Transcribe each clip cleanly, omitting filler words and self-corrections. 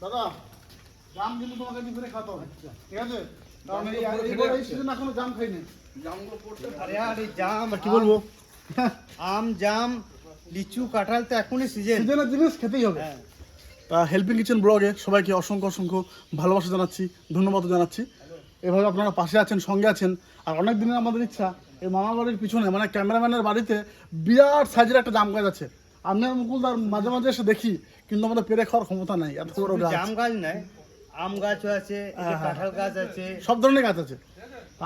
দাদা জাম কিন্তু তোমাকে ডিপে খাওয়াতে হবে, ঠিক আছে? কারণ এই সিজন এখনো জাম খাইনি। জামগুলো পড়তে আরে আরে জাম কি বলবো, আম জাম লিচু কাঁঠাল তো এখনই সিজনের জিনিস খেতেই হবে। হেল্পিং কিচেন ব্লগে সবাইকে অসংখ্য অসংখ্য ভালোবাসা জানাচ্ছি, ধন্যবাদ জানাচ্ছি। এভাবে আপনারা পাশে আছেন, সঙ্গে আছেন। আর অনেক দিনের আমাদের ইচ্ছা, এই মামার বাড়ির পিছনে মানে ক্যামেরাম্যানের বাড়িতে বিরাট সাইজের একটা জাম গাছ আছে। আমি আর মুকুলদার মাঝে মাঝে এসে দেখি, কিন্তু আমাদের পেরে খাওয়ার ক্ষমতা নাই। এত বড় গাছ, জাম গাছ নয়, আম গাছও আছে, কাঁঠাল গাছ আছে, সব ধরনের গাছ আছে।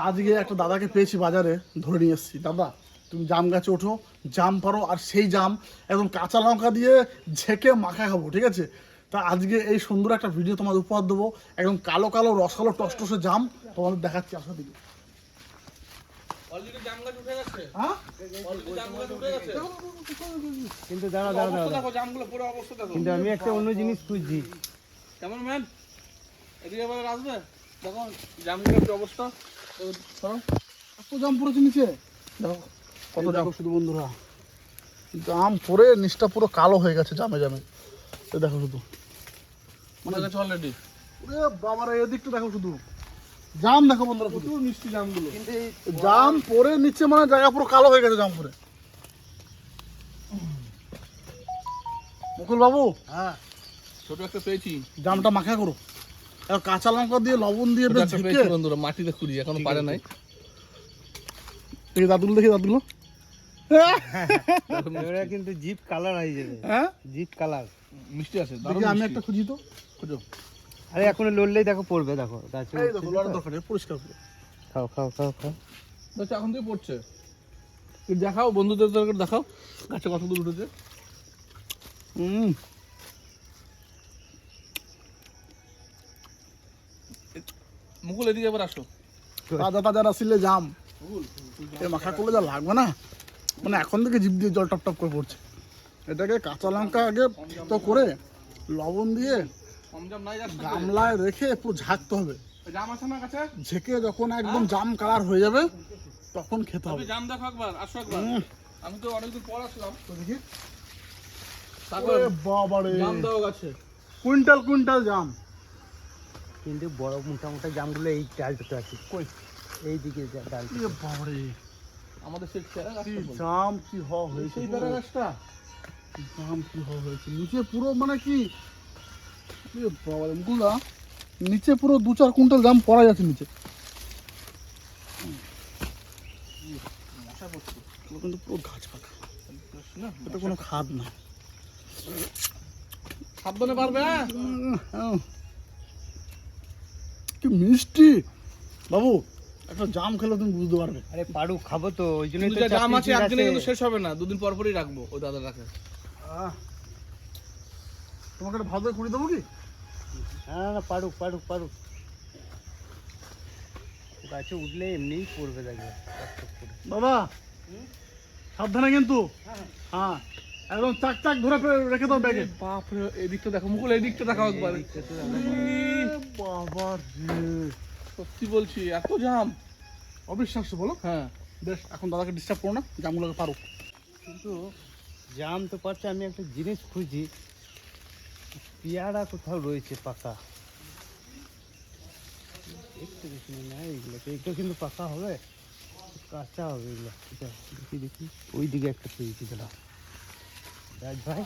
আজকে একটা দাদাকে পেয়েছি বাজারে, ধরে নিয়ে এসেছি। দাদা তুমি জাম গাছে ওঠো, জাম পারো, আর সেই জাম একদম কাঁচা লঙ্কা দিয়ে ঝেঁকে মাখা খাবো, ঠিক আছে? তা আজকে এই সুন্দর একটা ভিডিও তোমাদের উপহার দেবো, একদম কালো কালো রসালো টসটসে জাম তোমাদের দেখাচ্ছি। আসা দিকে কিন্তু দাঁড়া কিন্তু আমি একটা অন্য জিনিস খুঁজছি। কেমন ম্যান এদিকে এবার আসবে, দেখো জামগুলোর কি অবস্থা। এত জাম পড়েছে নিচে, দেখো কত জাম। শুধু বন্ধুরা জাম পড়ে নিচটা পুরো কালো হয়ে গেছে জামে জামে। দেখো শুধু মনে গেছে অলরেডি। ওরে বাবারে, এদিকটা দেখো শুধু জাম, দেখো বন্ধুরা প্রচুর মিষ্টি জামগুলো। কিন্তু জাম পরে নিচে মানে জায়গা পুরো কালো হয়ে গেছে জাম পরে। মুকুল বাবু, হ্যাঁ ছোট একটা পেয়েছি, জামটা মাখা করো, আর কাঁচা লঙ্কা দিয়ে লবণ দিয়ে বেশ ঝেঁকে। বন্ধুরা মাটিতে খুঁড়ি, এখনো পারে নাই। দেখি দাদুগুলো, দেখি দাদুগুলো। এবারে কিন্তু জিপ কালার হয়ে যাবে। হ্যাঁ জিপ কালার মিষ্টি আছে, দেখি আমি একটা খুঁজি তো। খুঁজো। আরে এখন লড়লেই দেখো পড়বে, দেখো গাছে এই দেখো লড়ার দরকার নেই, পরিষ্কার করে খাও খাও খাও খাও। আচ্ছা এখন থেকে পড়ছে, দেখাও বন্ধুদের দরকার, দেখাও গাছে কত দূর উঠেছে। মুকুল এদিকে এবার আসো। তাজা তাজা রাসিলে জাম এ মাখা করলে যা লাগবে না, মানে এখন থেকে জিভ দিয়ে জল টপ টপ করে পড়ছে। এটাকে কাঁচা লঙ্কা আগে তো করে লবণ দিয়ে কম জাম নাই যাচ্ছে, গামলায় রেখে পুরো ঝাঁকতে হবে। জাম আছে না কাছে? ঝেঁকে যখন একদম জাম কালার হয়ে যাবে তখন খেতে হবে। জাম দেখো একবার, আসো একবার। আমি তো অনেকদিন পর আসলাম। দেখি তারপর বাবারে, জাম দাও গাছে, কুইন্টাল কুইন্টাল জাম। কিন্তু বড় মোটা মোটা জামগুলো এই ডালটাতে আছে। কই এই দিকে ডাল। এ বাবারে, আমাদের সেই চেরা গাছ, কি জাম কি হওয়া হয়েছে, সেই পেয়ারা গাছটা। জাম কি হওয়া হয়েছে নিচে পুরো, মানে কি এ বাবারে মুকুলদা, নিচে পুরো 2-4 কুইন্টাল জাম পড়া যাচ্ছে নিচে। মশা পড়ছে পুরো কিন্তু পুরো গাছ পাকা, না, এটা কোনো খাদ না। সাবধানে পারবে। কি মিষ্টি বাবু, একটা জাম খেলে তুমি বুঝতে পারবে। আরে পারু খাবো তো, ওই জন্যই তো জাম আছে, চারটে একদিনে কিন্তু আছে। শেষ হবে না, দুদিন পর পরই রাখবো। ওই দাদা রাখে। তোমাকে একটা ভালো করে দেবো কি? না না পারুক পারুক পারুক, গাছে উঠলে এমনিই পড়বে, দেখবে দাদা সাবধানে কিন্তু, হ্যাঁ একদম চাক চাক ধরে রেখে দাও ব্যাগে। বাপরে, এদিকটা দেখো মুকুল, এদিকটা দেখাও একবার। বাবা রে, সত্যি বলছি, এত জাম। অবিশ্বাস্য বলো। হ্যাঁ বেশ, এখন দাদাকে ডিস্টার্ব করো না, জামগুলোকে পারো। কিন্তু জাম তো পাচ্ছে, আমি একটা জিনিস খুঁজি, পেয়ারা কোথাও রয়েছে পাকা। দেখতে দেখি না এইগুলোকে, এগুলো কিন্তু পাকা হবে, কাঁচা হবে এগুলো। দেখি দেখি, ওই দিকে একটা পেয়েছি দাদা। রাজ ভাই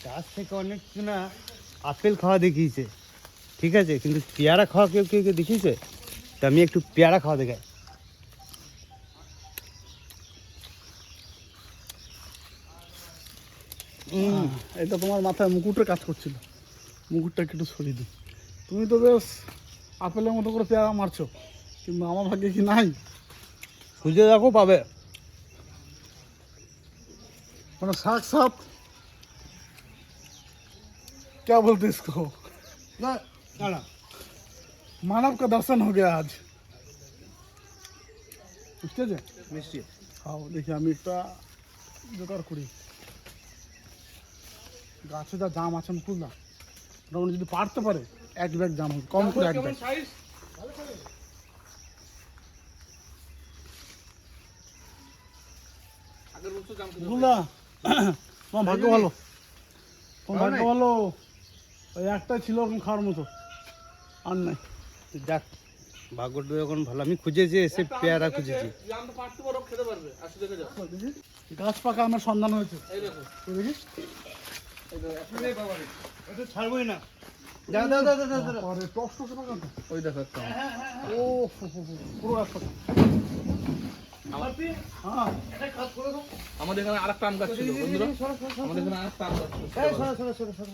গাছ থেকে অনেক না আপেল খাওয়া দেখিয়েছে, ঠিক আছে, কিন্তু পেয়ারা খাওয়া কেউ কেউ কেউ দেখিয়েছে, তো আমি একটু পেয়ারা খাওয়া দেখাই। এটা তোমার মাথায় মুকুটের কাজ করছিল, মুকুটটা একটু সরিয়ে দিই। তুমি তো বেশ আপেলের মতো করে পেয়ারা মারছো, কিন্তু আমার ভাগ্যে কি নাই? খুঁজে দেখো পাবে। মানে साक्षात क्या बोलते इसको, मानव का दर्शन हो गया आज। বুঝতে আছে মিষ্টি। খাও দেখি, আমি একটা জোগাড় করি। গাছে যা জাম আছে মুকুল না, ওটা যদি পারতে পারে 1 ব্যাগ জাম হবে, কম করে 1 ব্যাগ। সাইজ আগের বছর জাম মুকুল না, তোমার ভাগ্য ভালো, তোমার ভাগ্য ভালো। ওই একটাই ছিল ওরকম খাওয়ার মতো, আর নাই। যাক, ভাগ্যটা যখন ভালো, আমি খুঁজেছি এসে পেয়ারা খুঁজেছি। জানতে পারতে পারো, খেতে পারবে, আসো দেখে যাও। দেখি গাছ পাকা আমার সন্ধান হয়েছে। এই দেখো, ওই দেখি এটা ছাড়বোই না। দাও দাও দাও দাও দাও। পরে টস টস পাকা তো। ওই দেখো একটা আম। ও পুরো গাছ পাকা। হ্যাঁ এটা কাজ করে দাও। আমাদের এখানে আরেকটা আম গাছ ছিল বন্ধুরা, আমাদের এখানে আরেকটা আম গাছ ছিল। এই সরো সরো সরো সরো।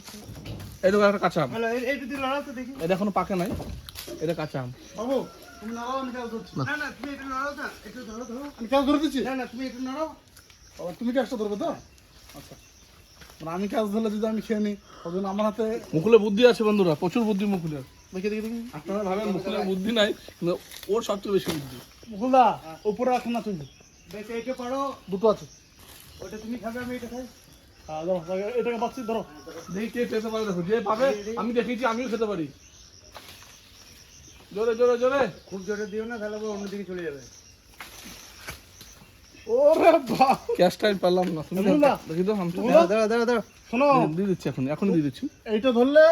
এই দেখো একটা কাঁচা আম, হ্যালো, এইটা দিয়ে লড়াও তো দেখি। এটা এখনো পাকে নাই, এটা কাঁচা আম। বাবু তুমি নাড়াও, আমি কাজ ধরছি। না না, তুমি এটা লড়াও না, একটু ধরো ধরো। আমি কাজ ধরে দিচ্ছি। না না, তুমি এটা লড়াও। বাবা তুমি কাজটা ধরবে তো? আচ্ছা, মানে আমি কাজ ধরলে যদি আমি খেয়ে নিই, তখন আমার হাতে মুকুলে বুদ্ধি আছে বন্ধুরা, প্রচুর বুদ্ধি মুকুলের। দেখি দেখি দেখি। আপনারা ভাবেন মুকুলের বুদ্ধি নাই, কিন্তু ওর সবচেয়ে বেশি বুদ্ধি। মুকুলদা উপরে রাখুন না তুমি, বেশ, এইটা পারো। দুটো আছে। ওটা তুমি খাবে, আমি এটা খাই। হ্যাঁ ধরো, এটাকে পাচ্ছি, ধরো। দেখি কে খেতে পারে, দেখো যে পাবে। আমি দেখেছি, আমিও খেতে পারি। জোরে জোরে জোরে। খুব জোরে দিও না, তাহলে আবার অন্যদিকে চলে যাবে। ওরে বাপ, ক্যাশ টাইম পেলাম না, তুমি বন্ধুরা, দেখি তো আমি তো বন্ধুরা, দাঁড়া দাঁড়া দাঁড়া। শোনো দিয়ে দিচ্ছি, এখনই দিয়ে দিচ্ছি। এইটা ধরলে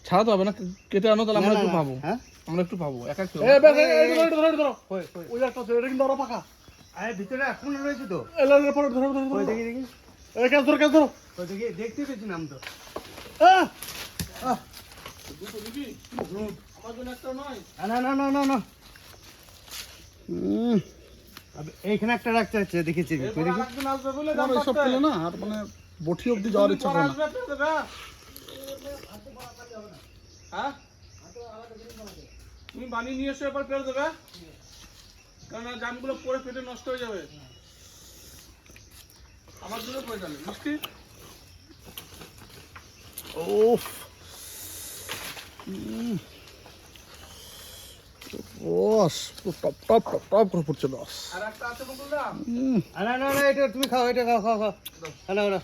ছাড়াতে হবে না, কেটে আনো, তাহলে আমরা একটু পাবো। হ্যাঁ, আমরা একটু পাবো, একা খেয়ে এইটা ধরো, এটা ধরো। কই কই। ওই একটা আছে, এটা কিন্তু আরো পাকা। আরে ভিতরে এখনো রয়েছে তো। এলার পরে ধরো ধরো কই ধরো। দেখি দেখি। এই কাজ ধরো, কাজ ধরো। কই দেখি, দেখতে পেয়েছি নাম তো। আহ! আহ! দুটো দিবি? আমার জন্য একটা নয়। না না না না না। এইখানে একটা রাখতে হচ্ছে, দেখেছি। কই এরপর দেখি। আরেকদিন আসবে বলে আমার এসব পেলে না আর মানে বটি অব্দি যাওয়ার ইচ্ছা করে না। আসবে, পেয়ে দেবে। হ্যাঁ? তুমি বানিয়ে নিয়ে এসো, এরপর পেরে দেবে, কারণ জামগুলো পরে পেটে নষ্ট হয়ে যাবে। আমার জন্য পড়ে যাবে মিষ্টি। ওফ, রস পুরো টপ টপ টপ টপ করে পড়ছে রস। আর একটা আছে বন্ধুরা, না না না, এটা তুমি খাও, এটা খাও খাও খাও। না না।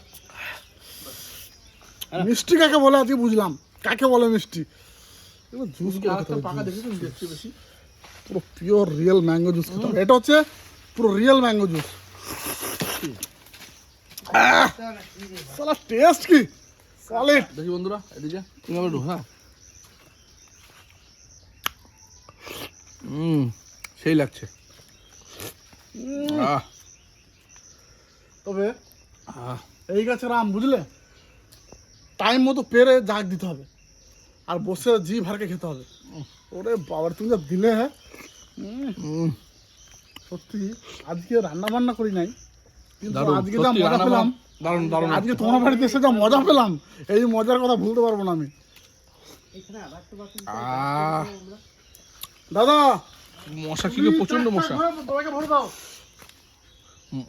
মিষ্টি কাকে বলে আজকে বুঝলাম, কাকে বলে মিষ্টি। এবার জুস করে খেতে আরেকটা হবে, পাকা juice। দেখেছি দেখছি বেশি। পুরো পিওর রিয়েল ম্যাঙ্গো জুস খেতে হবে। এটা হচ্ছে পুরো রিয়েল ম্যাঙ্গো জুস। সালা টেস্ট কি সলিড। দেখি বন্ধুরা, এদিকে তুমি আবার ঢোকা। সেই লাগছে। আহ, তবে আহ, এই গাছের আম বুঝলে, টাইম মতো পেরে জাগ দিতে হবে আর বসে জি ভারকে খেতে হবে। ওরে বাবার তুমি যা দিলে, হ্যাঁ সত্যি আজকে রান্না বান্না করি নাই, কিন্তু দারুণ, আজকে যা সত্যি মজা রান্না পেলাম, দারুণ দারুণ। আজকে তোমার বাড়িতে এসে যা মজা পেলাম, এই মজার কথা ভুলতে পারবো না আমি। আহ, দাদা মশা কি প্রচন্ড মশা, তোমাকে ভরে দাও।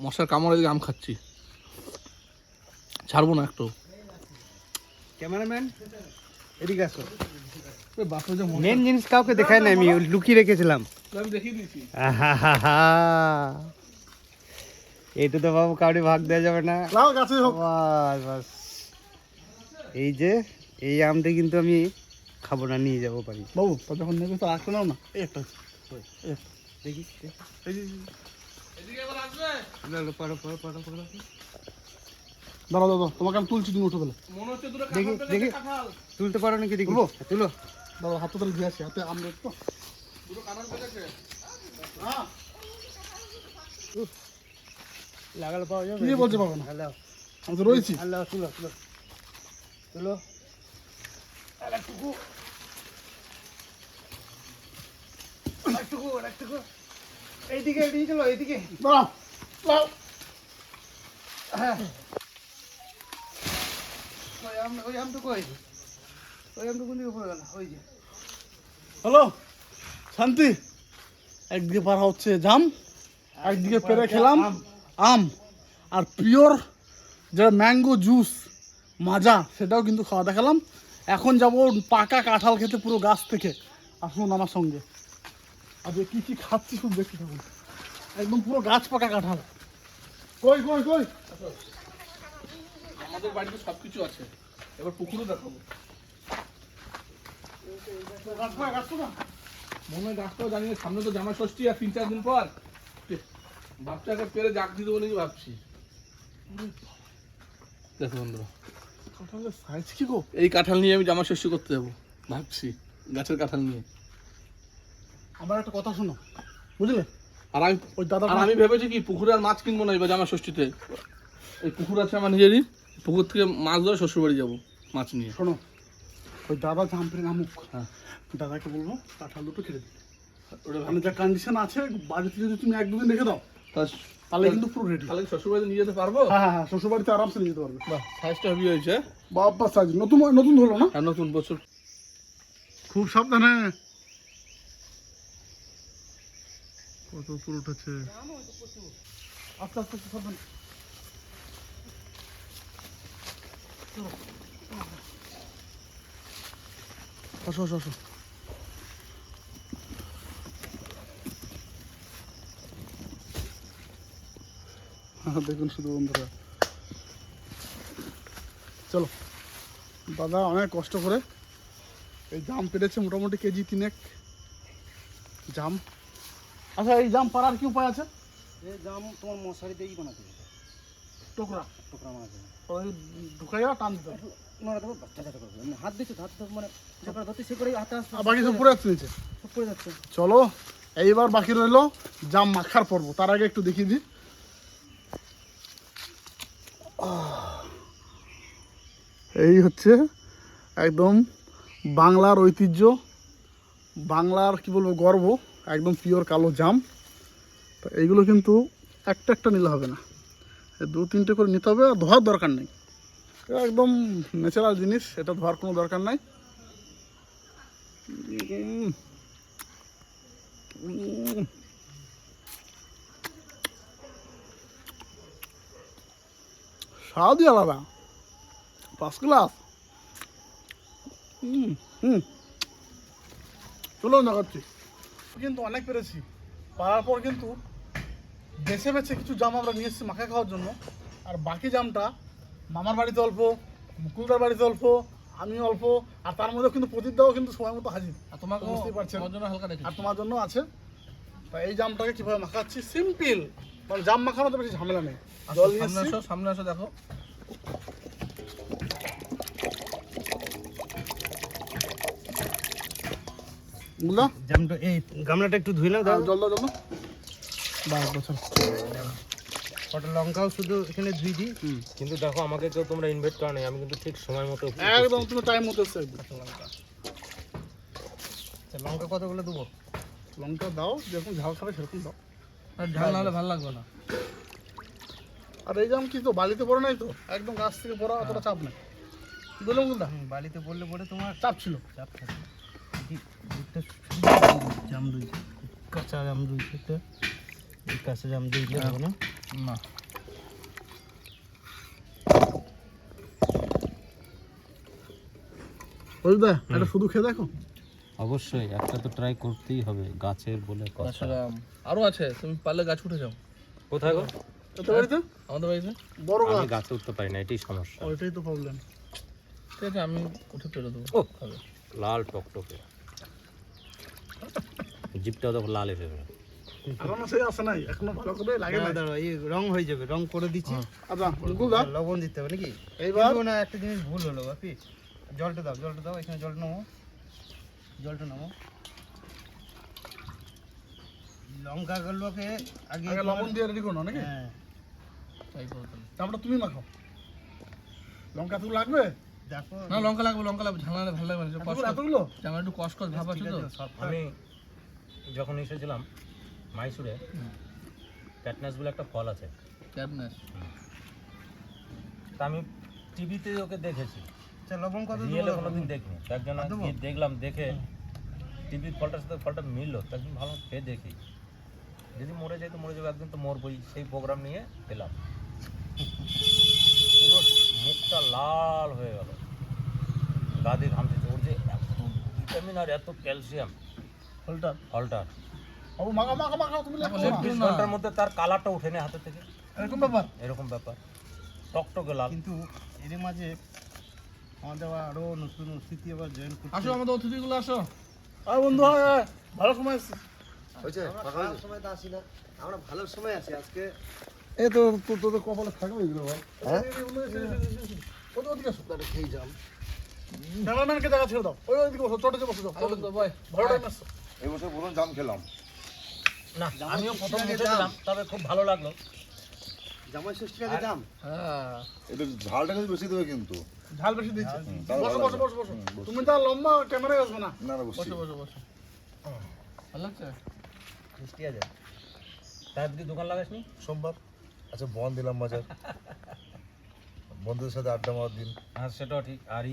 মশার কামড়ে দিকে আম খাচ্ছি, ছাড়বো না একটু। ক্যামেরাম্যান এদিকে আসো। বাপরে যা মশা, মেন জিনিস কাউকে দেখায় না, আমি লুকিয়ে রেখেছিলাম। আমি দেখিয়ে দিয়েছি। এইটা তো বাবু কাউরি ভাগ দেওয়া যাবে না। লাও গাছে হোক। বাস বাস। এই যে এই আমটা কিন্তু আমি খাবো না, নিয়ে যাবো পারি। বাবু তো যখন নেবে তো রাখতে নাও না, এই একটা আছে। দেখি এই যে এদিকে এবার আসবে, পারো পারো পারো পারো। দাঁড়াও দাদা, তোমাকে আমি তুলছি, তুমি উঠে পেলে। মনে হচ্ছে দুটো দেখি, কাঁঠাল দেখি। পেকেছে, কাঁঠাল, তুলতে পারো নাকি দেখি। তুলো? তুলো। দাদা হাতে তাহলে ধুয়ে আসি, হাতে আম দেখতো। দুটো কাঁঠাল পেকেছে। হ্যাঁ লাগালে পাওয়া যাবে। কি বলছে পাবো না, হ্যালো আমি তো রয়েছি। হ্যালো, তুলো তুলো তুলো। আরেকটুকু আরেকটুকু আরেকটুকু। এইদিকে এইদিকে চলো, এইদিকে। দাঁড়াও দাঁড়াও। হ্যাঁ। ওই আমটা কই? ওই আমটা কোন দিকে পড়ে গেল? ওই যে। হ্যালো শান্তি, একদিকে পারা হচ্ছে জাম, একদিকে পেরে খেলাম আম, আর পিওর যেটা ম্যাঙ্গো জুস মাজা, সেটাও কিন্তু খাওয়া দেখালাম। এখন যাব পাকা কাঁঠাল খেতে পুরো গাছ থেকে। আসুন আমার সঙ্গে, আজকে কী কী খাচ্ছি শুধু দেখতে থাকুন। একদম পুরো গাছ পাকা কাঁঠাল। কই কই কই আমাদের বাড়িতে সবকিছু আছে, এবার পুকুরও দেখাবো। গাছ পাকা, গাছ পাকা। মনে হয় গাছটাও জানিয়ে সামনে তো জামাই ষষ্ঠী আর 3-4 দিন পর, ভাবছি আগে পেরে জাগ দিয়ে দেবো নাকি ভাবছি। দেখো বন্ধুরা, কাঁঠালের সাইজ কি গো? এই কাঁঠাল নিয়ে আমি জামা ষষ্ঠী করতে যাবো ভাবছি, গাছের কাঁঠাল নিয়ে। আমার একটা কথা শোনো, বুঝলে? আর আমি ওই দাদা আর আমি ভেবেছি কি পুকুরে আর মাছ কিনবো না এবার জামা ষষ্ঠীতে। এই পুকুর আছে আমার নিজেরই, পুকুর থেকে মাছ ধরে শ্বশুর বাড়ি যাবো মাছ নিয়ে। শোনো, ওই দাদা জাম্পের নামুক, হ্যাঁ, দাদাকে বলবো কাঁঠাল দুটো খেতে দিতে। ওখানে যা কন্ডিশন আছে বাড়িতে যদি তুমি 1-2 দিন রেখে দাও তাহলে কিন্তু পুরো রেডি। তাহলে শ্বশুর বাড়িতে নিয়ে যেতে পারবো? হ্যাঁ হ্যাঁ, শ্বশুর বাড়িতে আরামসে নিয়ে যেতে পারবে। বাহ, সাইজটা হেভি হয়েছে। বাবা সাইজ নতুন নতুন হলো না? আর নতুন বছর। খুব সাবধানে। কত উপর উঠেছে, আস্তে আস্তে আস্তে সাবধানে। আসো আসো আসো। দেখুন শুধু বন্ধুরা, চলো। দাদা অনেক কষ্ট করে এই জাম পেরেছে, মোটামুটি কেজি 3 জাম। আচ্ছা, এই জাম পাড়ার কি উপায় আছে? এই জাম তোমার মশারি দিয়েই বানাতে হবে, টোকরা টোকরা বানাতে হবে। ওই ঢুকাইয়া টান দিতে হবে। বানাতে হবে, বাচ্চা চাটা করবে, মানে হাত দিচ্ছে, হাত মানে যে করে ধরতে সে করে হাতে আসতে আর বাকি সব পড়ে যাচ্ছে নিচে। সব পড়ে যাচ্ছে। চলো, এইবার বাকি রইলো জাম মাখার পর্ব। তার আগে একটু দেখিয়ে দিই। এই হচ্ছে একদম বাংলার ঐতিহ্য, বাংলার কি বলবো গর্ব, একদম পিওর কালো জাম। তো এইগুলো কিন্তু একটা একটা নিলে হবে না, 2-3টে করে নিতে হবে। আর ধোয়ার দরকার নেই, এটা একদম ন্যাচারাল জিনিস, এটা ধোয়ার কোনো দরকার নাই। স্বাদই আলাদা, ফার্স্ট ক্লাস। চলো না করছি, কিন্তু অনেক পেরেছি। পারার পর কিন্তু বেছে বেছে কিছু জাম আমরা নিয়ে এসেছি মাখা খাওয়ার জন্য। আর বাকি জামটা মামার বাড়িতে অল্প, মুকুলদার বাড়িতে অল্প, আমি অল্প, আর তার মধ্যে কিন্তু প্রদীপদাও কিন্তু সময় মতো হাজির। আর তোমাকে তো বুঝতেই পারছেন, আমার জন্য হালকা রেখেছি। আর তোমার জন্য আছে। তা এই জামটাকে কীভাবে মাখাচ্ছি, সিম্পল, মানে জাম মাখানোতে বেশি ঝামেলা নেই। জল নিয়ে সামনে এসেছি, আসো, সামনে আসো, দেখো। বুঝলা? জামটা এই গামলাটা একটু ধুয়ে নাও, দাও। জল দাও, জল দাও। বাস বছর কটা লঙ্কাও শুধু এখানে ধুই দিই। কিন্তু দেখো আমাকে কেউ তোমরা ইনভাইট করা নেই, আমি কিন্তু ঠিক সময় মতো একদম তুমি টাইম মতো এসছো একদম। লঙ্কা কতগুলো দেবো? লঙ্কা দাও, যেরকম ঝাল খাবে সেরকম দাও। আর ঝাল না হলে ভালো লাগবে না। আর এই জাম কি তো বালিতে পড়ে নাই তো, একদম গাছ থেকে পড়া, অতটা চাপ নেই। বুঝলাম কোনটা বালিতে পড়লে পরে তোমার চাপ ছিল। চাপ থাকে। জাম রয়েছে, কাঁচা জাম রয়েছে একটা, এই কাঁচা জাম দিলে হবে না। না, বুঝলে, এটা শুধু খেয়ে দেখো। অবশ্যই একটা তো ট্রাই করতেই হবে, গাছের বলে কথা। তাছাড়া আরো আছে, তুমি পারলে গাছ উঠে যাও। কোথায় গো? তোর বাড়িতে আমাদের বাড়িতে বড় আমি গাছ, গাছে উঠতে পারি না, এটাই সমস্যা। ওইটাই তো প্রবলেম। ঠিক আছে, আমি উঠে পেরে দেবো। ও খাবে। লাল টকটকে, জিপটাও দেখো লাল এসেছে। এখনো সেই আসে নাই, এখনো ভালো করে লাগে না। দাঁড়াও, এই রং হয়ে যাবে, রং করে দিচ্ছি। আচ্ছা মুকুল দা, লবণ দিতে হবে নাকি? এইবার কিন্তু না, একটা জিনিস ভুল হলো বাপি, জলটা দাও, জলটা দাও, এখানে জলটা নামো, জলটা নামো। লঙ্কাগুলোকে আগে আগে লবণ দিয়ে রেডি করো নাকি? হ্যাঁ, তাই করো তাহলে। তারপরে তুমি মাখো। লঙ্কা তো লাগবে, দেখো না, লঙ্কা লাগবে, লঙ্কা লাগবে, ঝাল না হলে ভালো লাগবে না। এতগুলো এতগুলো? আমার একটু কষ্ট ভাব আছে তো। আমি যখন এসেছিলাম মাইসুরে, ক্যাটনাস বলে একটা ফল আছে, ক্যাবনেস। তা আমি টিভিতে ওকে দেখেছি, আচ্ছা, লবণ কত রিয়েলে দেবো? কোনোদিন দেখিনি। তো একজন দেবো? গিয়ে দেখলাম, দেখে টিভির ফলটার সাথে ফলটা মিললো, তো একদিন ভালো খেয়ে দেখি, যদি মরে যাই তো মরে যাবো, একদিন তো মরবই, সেই প্রোগ্রাম নিয়ে পেলাম। পুরো মুখটা লাল হয়ে গেল, গা দিয়ে ঘামছে, ওর যে এত ভিটামিন আর এত ক্যালসিয়াম ফলটা ফলটার, ও মাখা মাখা মাখা, তুমি লাগো না। 20 ঘন্টার মধ্যে তার কালারটা উঠে নেয় হাতে থেকে, এরকম ব্যাপার। এরকম ব্যাপার, টকটকে লাল। কিন্তু এর মাঝে আমাদের আরো নতুন স্মৃতি আবার জয়েন করতে আসো, আমাদের অতিথিগুলো আসো। আর বন্ধু আয়, আয়, ভালো সময় এসেছে। সময় তো আসি না, আমরা ভালো সময় আছি আজকে। এই তো তোদের কপালে থাকবে এগুলো ভাই। ওদিকে আসো খেয়ে যাম ক্যামেরাম্যানকে জায়গা ছেড়ে দাও ওইদিকে বসো চটে বসে যাও ভালো টাইম আসছো এবছর প্রথম জাম খেলাম। না আমিও প্রথম খেয়েছিলাম, তবে খুব ভালো লাগলো। জামাই ষষ্ঠী আগে দাম হ্যাঁ এটা ঝালটা কিন্তু বেশি দেবে কিন্তু। ঝাল বেশি দিয়েছে তাহলে বসো ভালো বসো বসো বসো তুমি তো আর লম্বা ক্যামেরায় আসবে না না না বুঝছি। বসো বসো বসো ভালো লাগছে মিষ্টি আছে। তার দিকে দোকান লাগাসনি? সোমবার আচ্ছা বন্ধ দিলাম বাজার, বন্ধুদের সাথে আড্ডা মারার দিন। হ্যাঁ সেটাও ঠিক। আর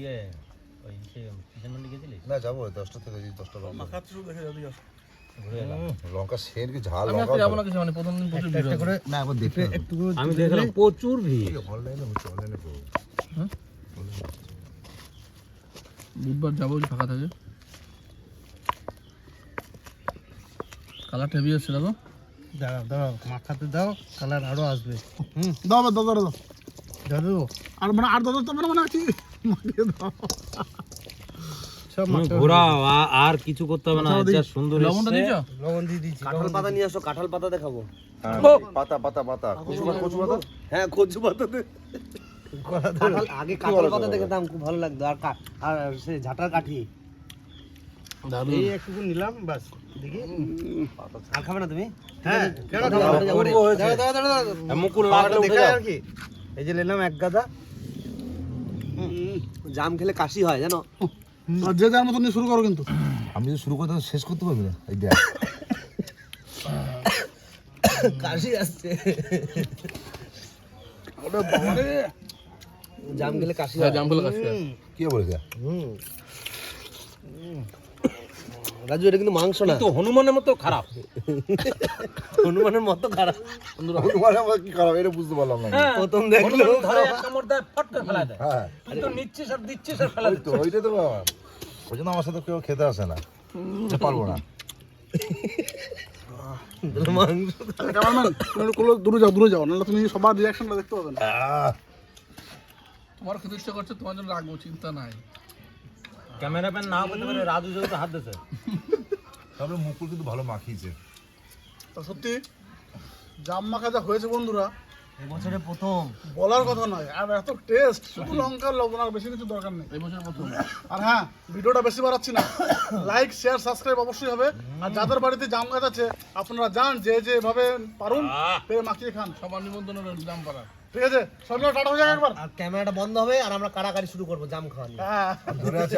ওই সে কিচেন মান্ডি গেছিলিস? না যাবো 10টা থেকে 10টা বাজে। মাখাচ্ছি শুধু দেখে যাবি আসো ঘুরে এলাম। লঙ্কা সেন কি ঝাল আমি লঙ্কা আজকে যাবো না কিছু মানে প্রথম দিন প্রচুর ভিড় হবে। না একবার দেখতে একটু আমি দেখলাম প্রচুর ভিড়। অনলাইনে হচ্ছে, অনলাইনে করবো। বুধবার যাবো যদি ফাঁকা থাকে। কালারটা হেভি আসছে দেখো। দাঁড়াও দাঁড়াও মাখাতে দাও, কালার আরো আসবে। দাও দাও দাও দাও দাদু আর মানে আর দাদা তো মানে কি মাখিয়ে দাও সব তুমি ঘোরাও, আর কিছু করতে হবে না। যা সুন্দর লবণটা দিয়েছো? লবণ দিয়ে দিয়েছি। কাঁঠাল পাতা নিয়ে আসো, কাঁঠাল পাতা দেখাবো। হ্যাঁ, পাতা পাতা পাতা কচু পাতা, কচু পাতা। হ্যাঁ, কচু পাতা দে। কাঁঠাল আগে কাঁঠাল পাতা দেখে দাম খুব ভালো লাগতো, আর আর সে ঝাঁটার কাঠি। এই একটুকু নিলাম বাস। দেখি আর খাবে না তুমি? হ্যাঁ কেন দাও, দাও, দাও, দাও, দাও, দাও। মুকুল লাগলে উঠে দেখায় যাও। আর কি। এই যে নিলাম এক গাদা। জাম খেলে কাশি হয় জানো? আর যে যার মতো নিয়ে শুরু করো কিন্তু আমি যদি শুরু করতে শেষ করতে পারবি না এই দেখ। কাশি আসছে। ওরে বাবা রে জাম খেলে কাশি হ্যাঁ হয়। জামগুলো কাছে কি বলেছে? রাজু, এটা কিন্তু মাংস না, তো হনুমানের মতো খারাপ। হনুমানের মতো খারাপ। মানে আমার কি খারাপ এটা বুঝতে পারলাম না আমি। প্রথম দেখলো হনুমান ধরে এক কামড় দেয়, ফট করে ফেলা দেয়। হ্যাঁ তুই তো নিচ্ছিস আর দিচ্ছিস আর ফেলা ওই তো ওইটাই তো ব্যাপার। ওই জন্য আমার সাথে কেউ খেতে আসে না, যে পারবো না। মাংস। ক্যামেরাম্যান তুমি একটু দূরে যাও নাহলে তুমি সবার রিয়াকশনটা দেখতে পাবে না তোমার খেতে ইচ্ছা করছে তোমার জন্য রাখবো, চিন্তা নাই। ক্যামেরাম্যান না বলতে পারে, রাজু যেহেতু হাত দিয়েছে। তারপরে মুকুল কিন্তু ভালো মাখিয়েছে। তা সত্যি জাম মাখা যা হয়েছে বন্ধুরা এবছরে প্রথম। বলার কথা নয়, আর এত টেস্ট, শুধু লঙ্কার লবণ আর বেশি কিছু দরকার নেই। এই বছর প্রথম। আর হ্যাঁ, ভিডিওটা বেশি বাড়াচ্ছি না, লাইক শেয়ার সাবস্ক্রাইব অবশ্যই হবে। আর যাদের বাড়িতে জাম গাছ আছে আপনারা যান, যে যে এভাবে পারুন পেরে মাখিয়ে খান। সবার নিমন্ত্রণ জাম পাড়া। ঠিক আছে, সব টাটা হয়ে যাবে একবার। আর ক্যামেরাটা বন্ধ হবে আর আমরা কাড়াকাড়ি শুরু করবো জাম খাওয়া নিয়ে। হ্যাঁ ধরে আছে